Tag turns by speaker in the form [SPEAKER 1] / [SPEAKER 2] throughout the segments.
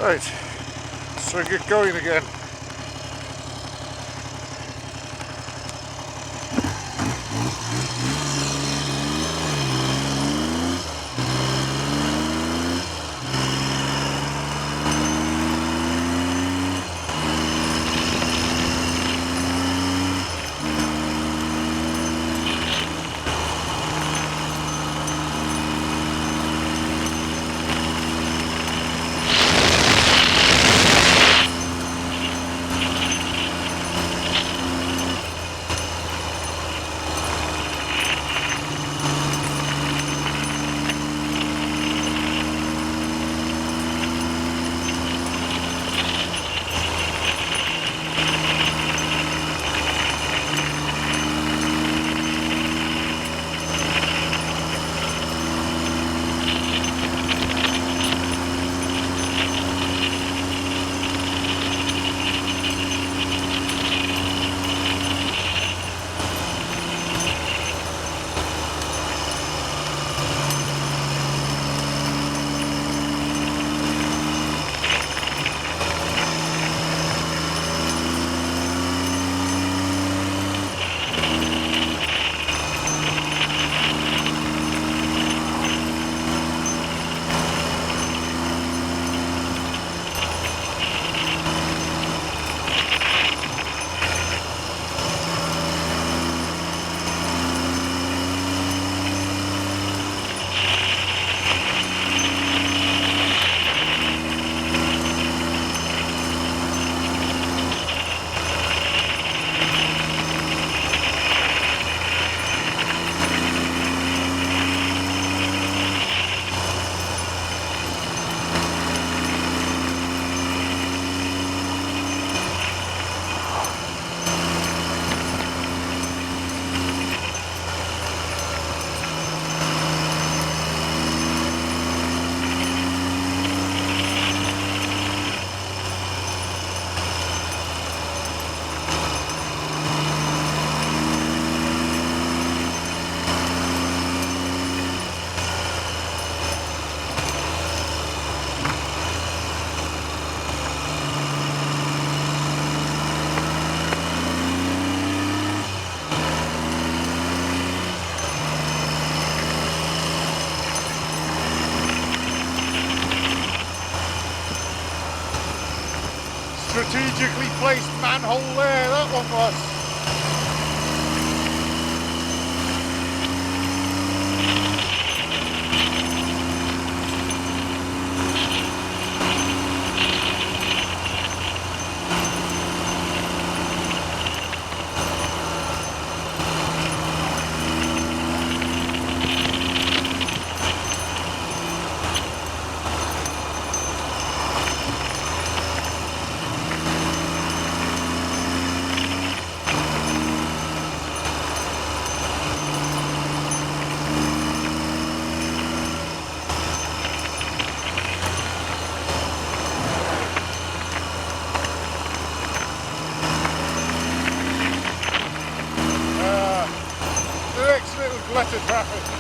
[SPEAKER 1] Right, so get going again. Strategically placed manhole there, that one was. Letter traffic.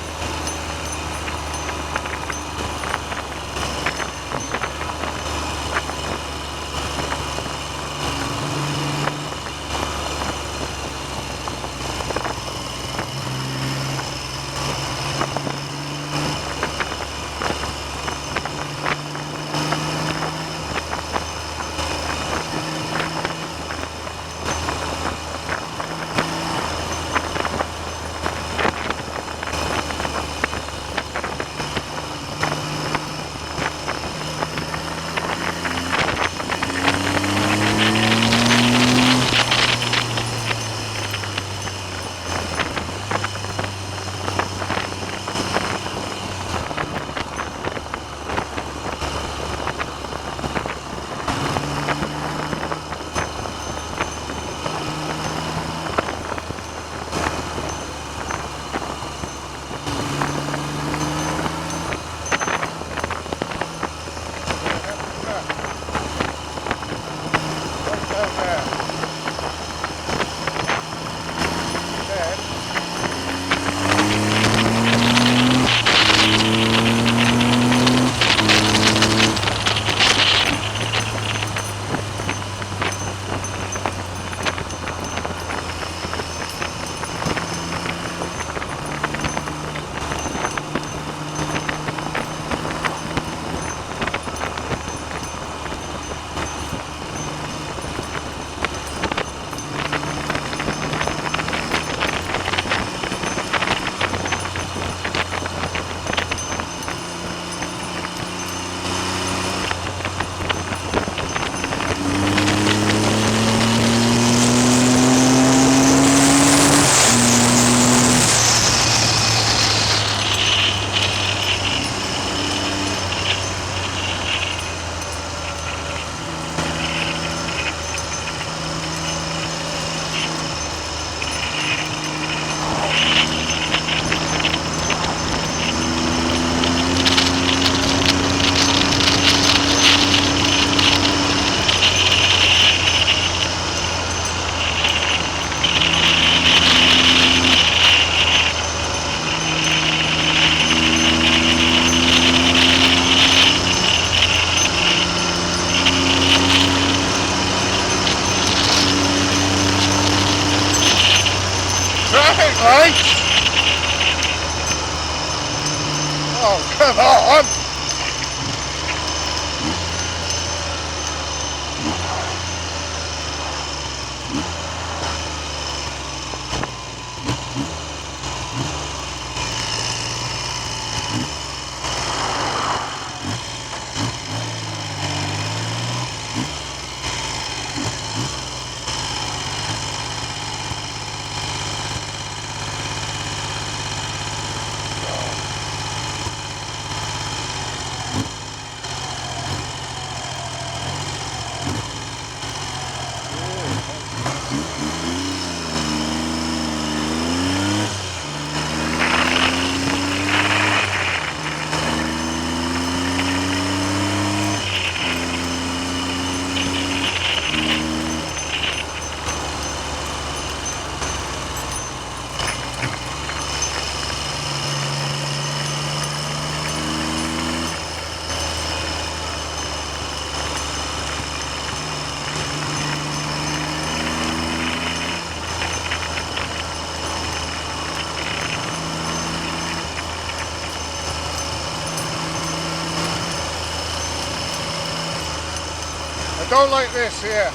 [SPEAKER 1] Right? Oh, come on! I don't like this here.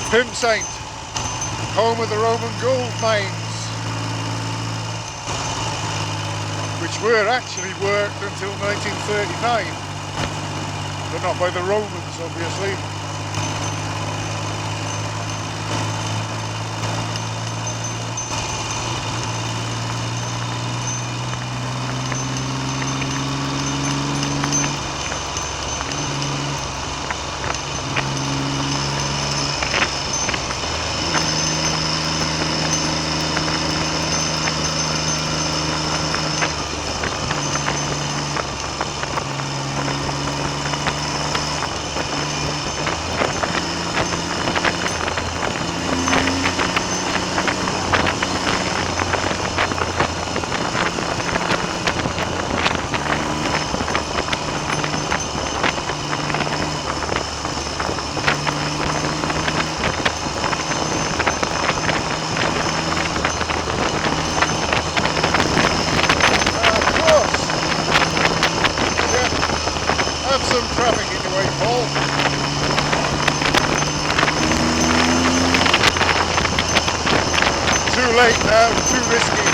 [SPEAKER 1] Pimsaint, home of the Roman gold mines, which were actually worked until 1939, but not by the Romans, obviously. Some traffic in the way, Paul. Too late now, too risky.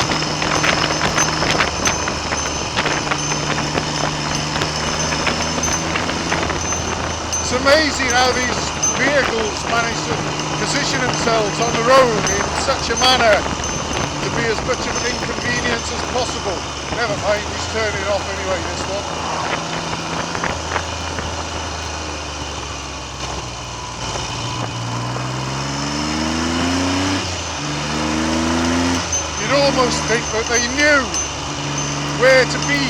[SPEAKER 1] It's amazing how these vehicles manage to position themselves on the road in such a manner to be as much of an inconvenience as possible. Never mind, he's turning off anyway, this one. Almost think that they knew where to be.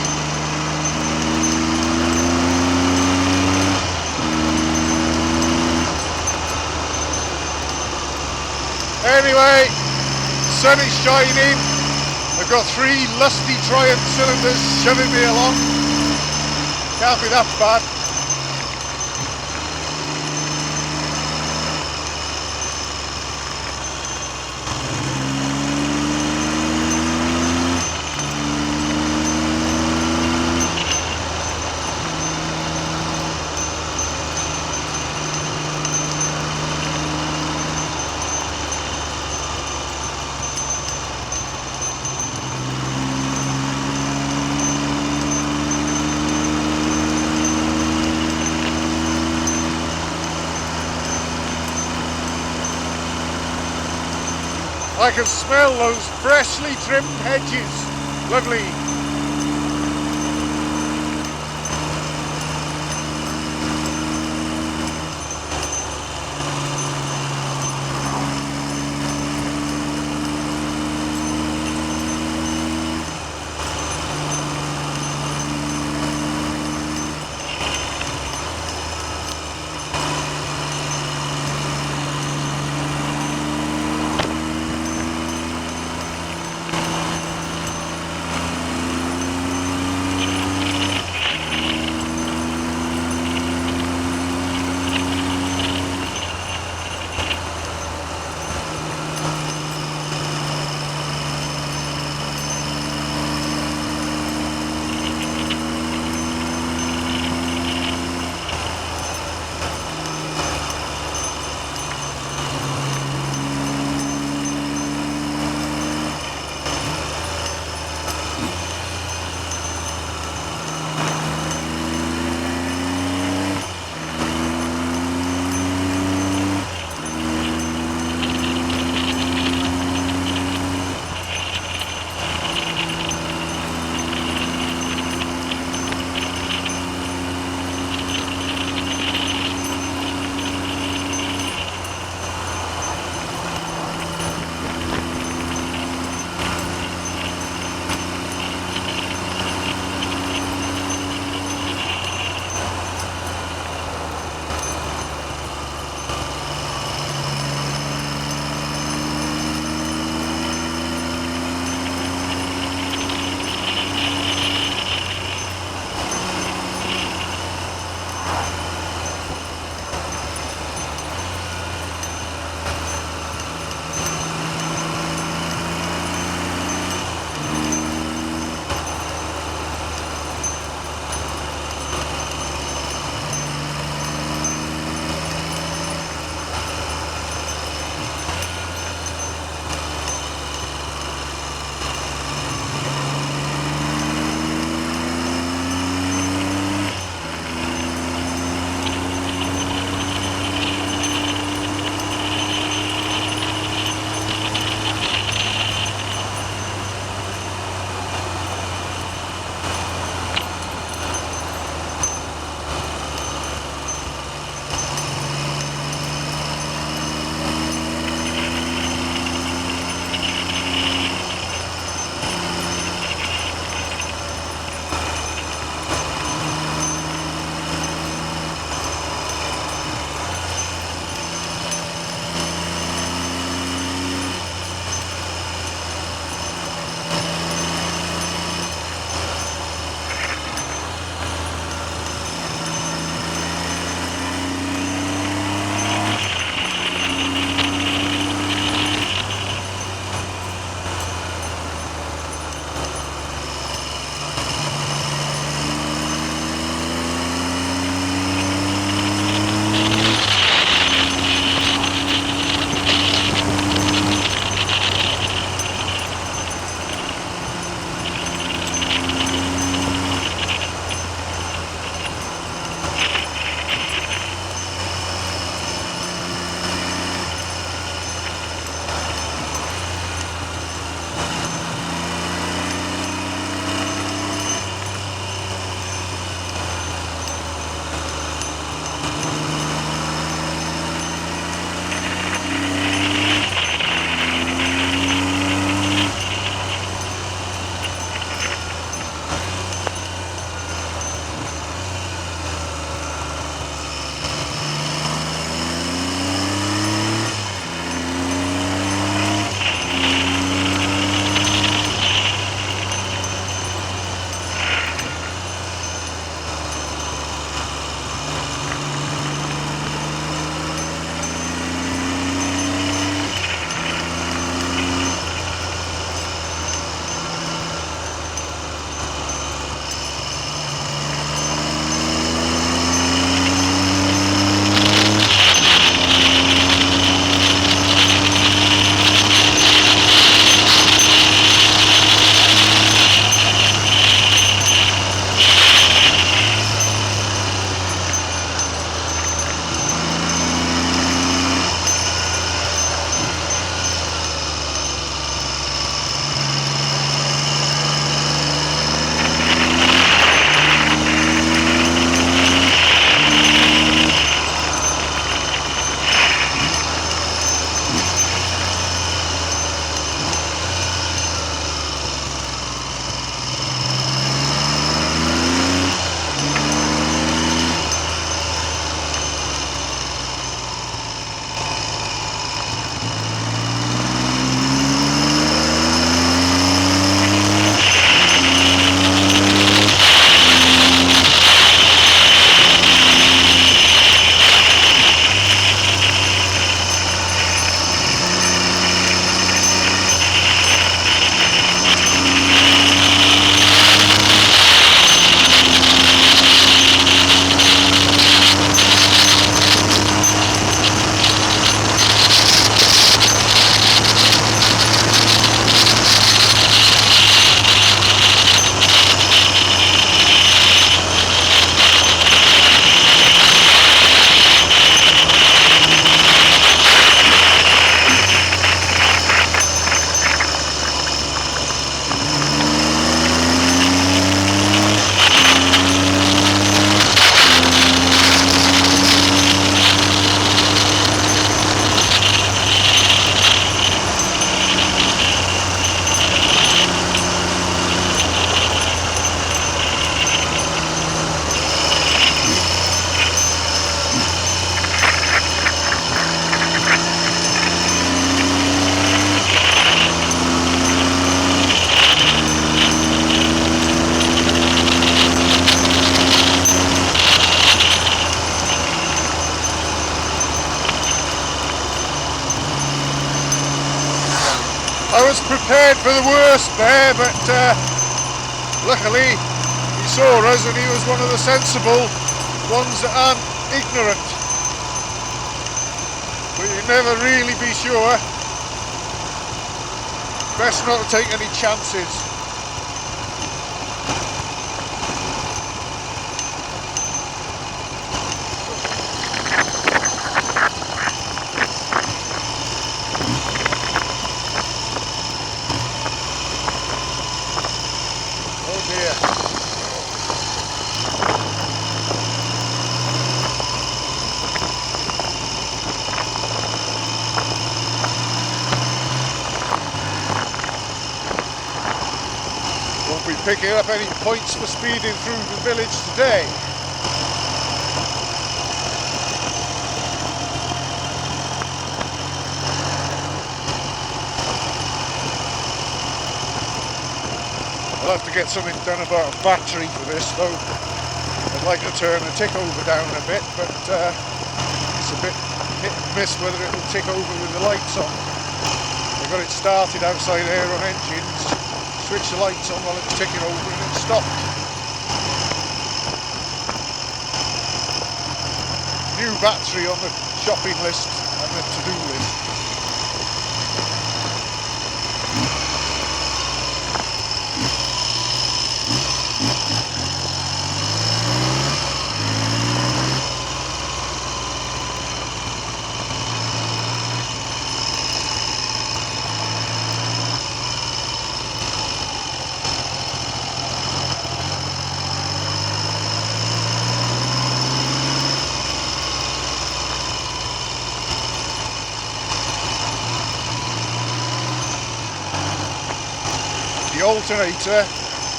[SPEAKER 1] Anyway, sun is shining. I've got 3 lusty Triumph cylinders shoving me along. Can't be that bad. I can smell those freshly trimmed hedges. Lovely. prepared for the worst there, but luckily he saw us and he was one of the sensible ones that aren't ignorant. But you never really be sure. Best not to take any chances. Oh dear. Won't be picking up any points for speeding through the village today. I'll have to get something done about a battery for this though. I'd like to turn the tick over down a bit, but it's a bit hit and miss whether it'll tick over with the lights on. I got it started outside there on engines, switch the lights on while it's ticking over and it stopped. New battery on the shopping list and the to-do list. The alternator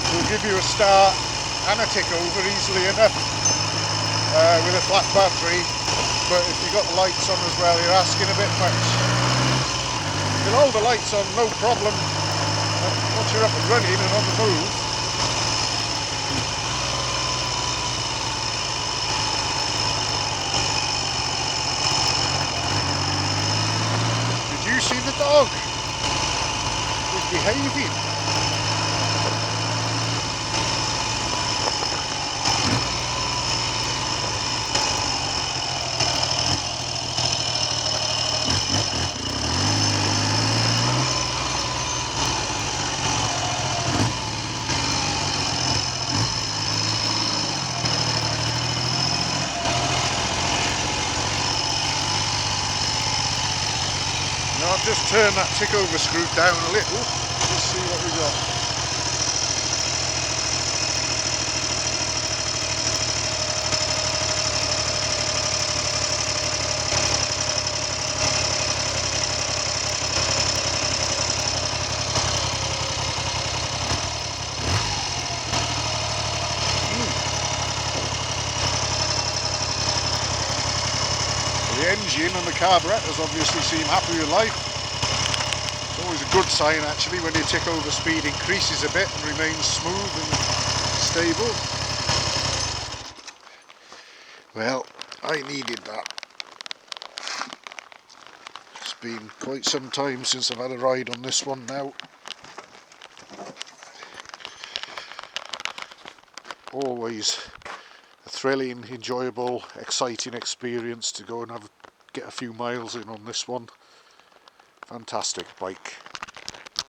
[SPEAKER 1] will give you a start and a tick over easily enough with a flat battery, but if you've got the lights on as well, you're asking a bit much. You'll hold the lights on, no problem, once you're up and running and on the move. Did you see the dog? He's behaving. Now I've just turned that tick over screw down a little, just see what we got. The engine and the carburetors obviously seem happy with life. It's always a good sign actually when your tick over speed increases a bit and remains smooth and stable. Well, I needed that. It's been quite some time since I've had a ride on this one now. Always a thrilling, enjoyable, exciting experience to go and get a few miles in on this one. Fantastic bike.